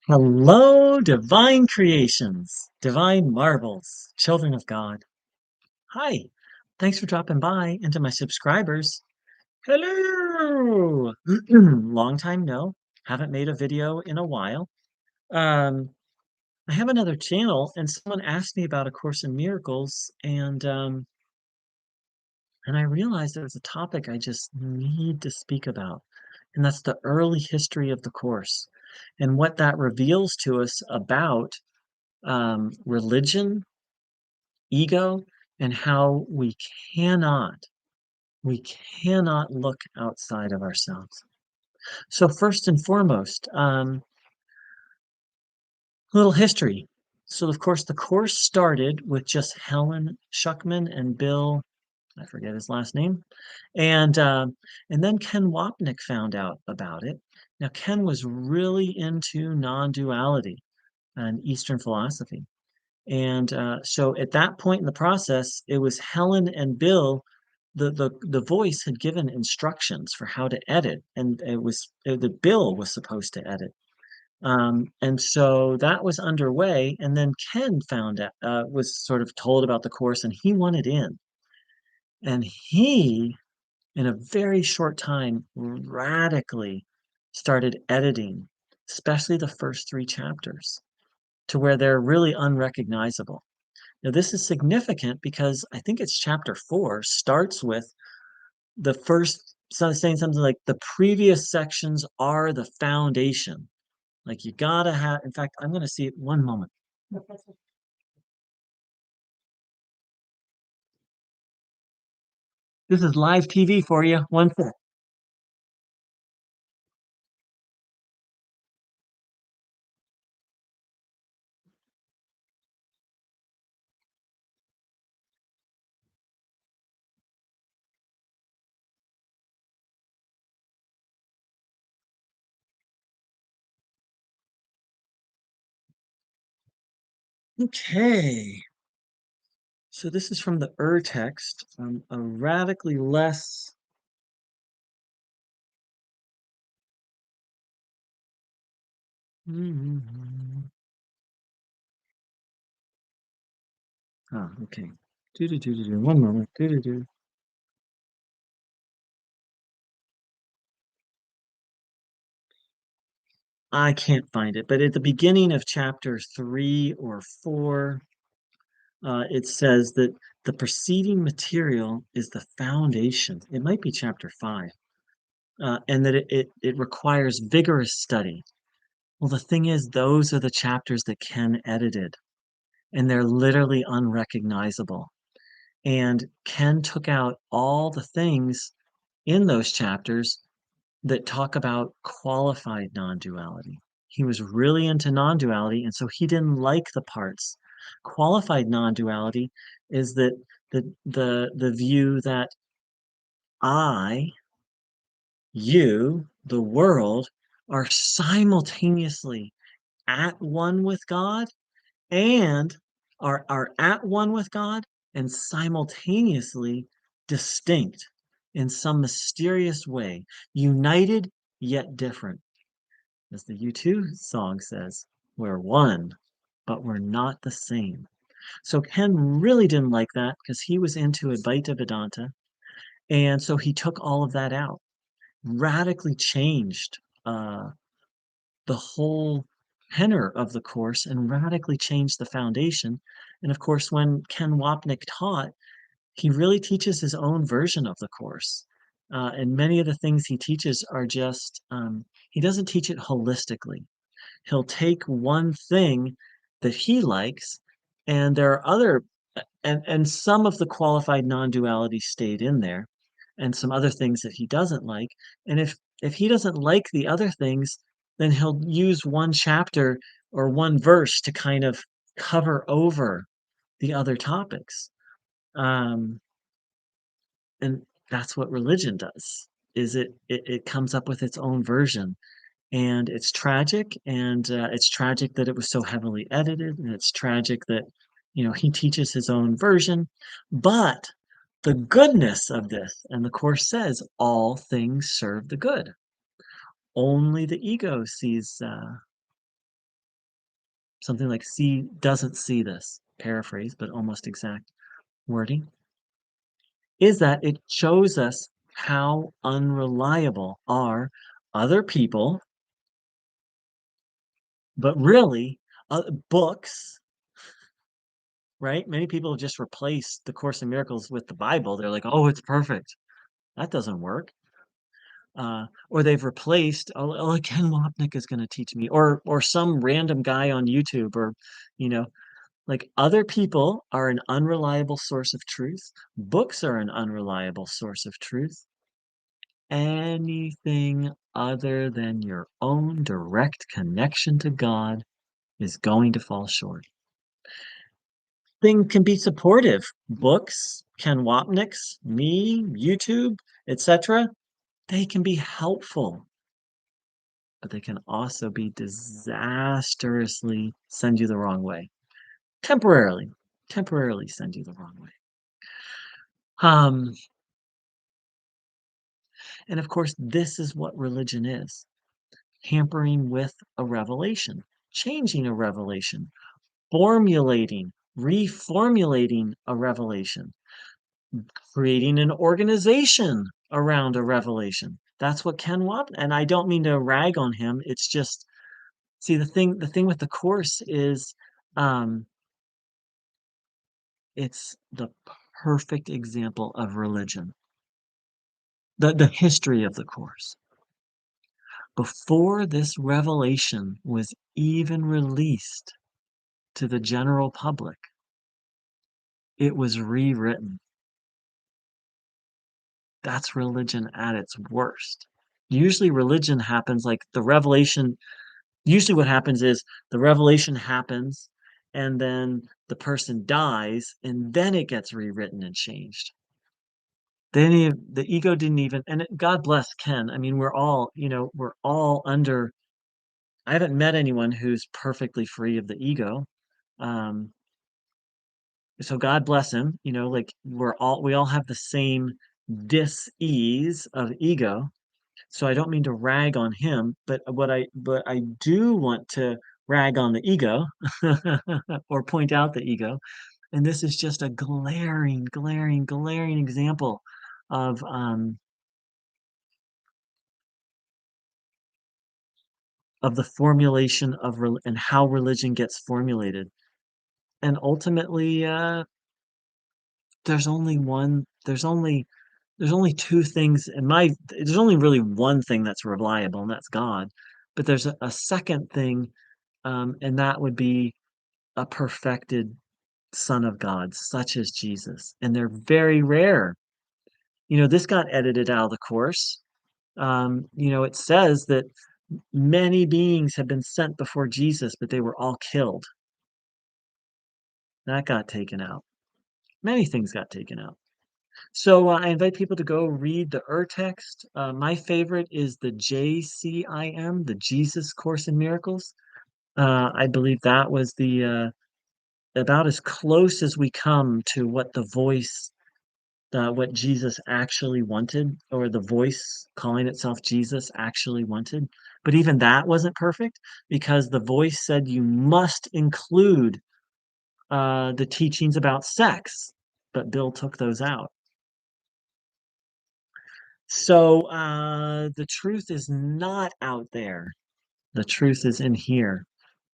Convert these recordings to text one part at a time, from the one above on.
Hello, divine creations, divine marvels, children of God. Hi, thanks for dropping by and to my subscribers. Hello! Long time no, haven't made a video in a while. Um, I have another channel and someone asked me about A Course in Miracles and I realized there's a topic I just need to speak about, and that's the early history of the Course and what that reveals to us about religion, ego, and how cannot we cannot look outside of ourselves. So first and foremost, a little history. So of course the course started with just Helen Schuckman and Bill, I forget his last name, and then Ken Wapnick found out about it. Now Ken was really into non-duality and Eastern philosophy. And so at that point in the process, it was Helen and Bill. The voice had given instructions for how to edit, and the Bill was supposed to edit. And so that was underway, and then Ken found out, was sort of told about the course, and he wanted in, and he, in a very short time, radically started editing, especially the first three chapters, to where they're really unrecognizable. Now, this is significant because I think it's chapter 4 starts with the first saying something like the previous sections are the foundation. Like you gotta have, in fact, I'm gonna see it one moment. This is live TV for you. One sec. Okay. So this is from the text, a radically less. Oh, okay. One moment. I can't find it, but at the beginning of chapter 3 or 4, it says that the preceding material is the foundation. It might be chapter 5, and that it requires vigorous study. Well, the thing is, those are the chapters that Ken edited, and they're literally unrecognizable. And Ken took out all the things in those chapters that talk about qualified non-duality. He was really into non-duality, and so he didn't like the parts. Qualified non-duality is that the view that I, you, the world, are simultaneously at one with God and are at one with God and simultaneously distinct in some mysterious way, united yet different. As the U2 song says, we're one, but we're not the same. So Ken really didn't like that because he was into Advaita Vedanta. And so he took all of that out, radically changed the whole tenor of the course and radically changed the foundation. And of course, when Ken Wapnick taught, he really teaches his own version of the course. And many of the things he teaches are just, he doesn't teach it holistically. He'll take one thing that he likes, and there are other, and some of the qualified non-duality stayed in there, and some other things that he doesn't like. And if he doesn't like the other things, then he'll use one chapter or one verse to kind of cover over the other topics. Um, and that's what religion does, is it comes up with its own version, and it's tragic, and it's tragic that it was so heavily edited, and it's tragic that he teaches his own version. But the goodness of this, and the course says all things serve the good. Only the ego sees something like see doesn't see this, paraphrase, but almost exact wording, is that it shows us how unreliable are other people, but really books, right? Many people have just replaced the Course in Miracles with the Bible. They're like, oh, it's perfect. That doesn't work. Or they've replaced, oh, Ken Wapnick is going to teach me, or some random guy on YouTube, or you know, like other people are an unreliable source of truth. Books are an unreliable source of truth. Anything other than your own direct connection to God is going to fall short. Thing can be supportive. Books, Ken Wapnick's, me, YouTube, etc. They can be helpful, but they can also be disastrously send you the wrong way. Temporarily send you the wrong way. Um, and of course, this is what religion is: hampering with a revelation, changing a revelation, formulating, reformulating a revelation, creating an organization around a revelation. That's what Ken Wapnick, and I don't mean to rag on him. It's just, see, the thing with the course is, um, it's the perfect example of religion. The history of the course. Before this revelation was even released to the general public, it was rewritten. That's religion at its worst. Usually religion happens like the revelation. Usually what happens is the revelation happens and then the person dies and then it gets rewritten and changed. The ego didn't even, and God bless Ken. I mean, we're all under, I haven't met anyone who's perfectly free of the ego. Um, so God bless him, like we all have the same dis-ease of ego. So I don't mean to rag on him, but I do want to rag on the ego or point out the ego. And this is just a glaring example of the formulation of and how religion gets formulated. And ultimately, there's only one. There's only two things in my. There's only really one thing that's reliable, and that's God. But there's a second thing, and that would be a perfected Son of God, such as Jesus. And they're very rare. This got edited out of the course. It says that many beings have been sent before Jesus, but they were all killed. That got taken out. Many things got taken out. So I invite people to go read the text. My favorite is the JCIM, the Jesus Course in Miracles. I believe that was the about as close as we come to what the voice, what Jesus actually wanted, or the voice calling itself Jesus actually wanted. But even that wasn't perfect because the voice said you must include the teachings about sex, but Bill took those out. So the truth is not out there. The truth is in here,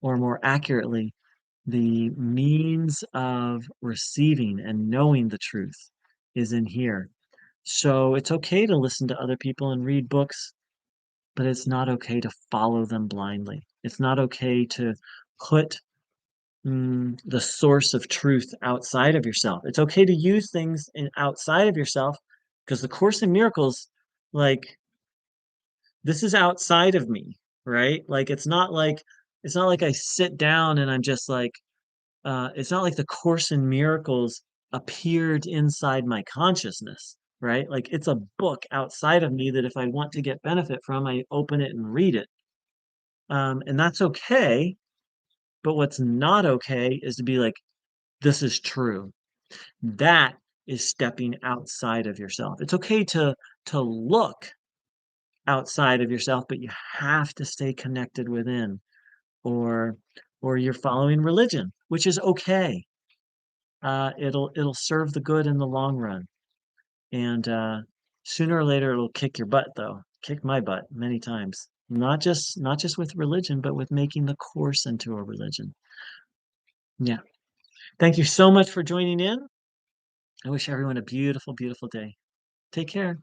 or more accurately, the means of receiving and knowing the truth is in here. So it's okay to listen to other people and read books, but it's not okay to follow them blindly. It's not okay to put the source of truth outside of yourself. It's okay to use things outside of yourself, because the Course in Miracles, like, this is outside of me, right? Like it's not like I sit down and I'm just like, it's not like the Course in Miracles appeared inside my consciousness, right? Like it's a book outside of me that if I want to get benefit from, I open it and read it. And that's okay. But what's not okay is to be like, this is true. That is stepping outside of yourself. It's okay to look outside of yourself, but you have to stay connected within, or or you're following religion, which is okay. It'll serve the good in the long run, and sooner or later it'll kick your butt, though. Kick my butt many times. Not just with religion, but with making the course into a religion. Yeah. Thank you so much for joining in. I wish everyone a beautiful, beautiful day. Take care.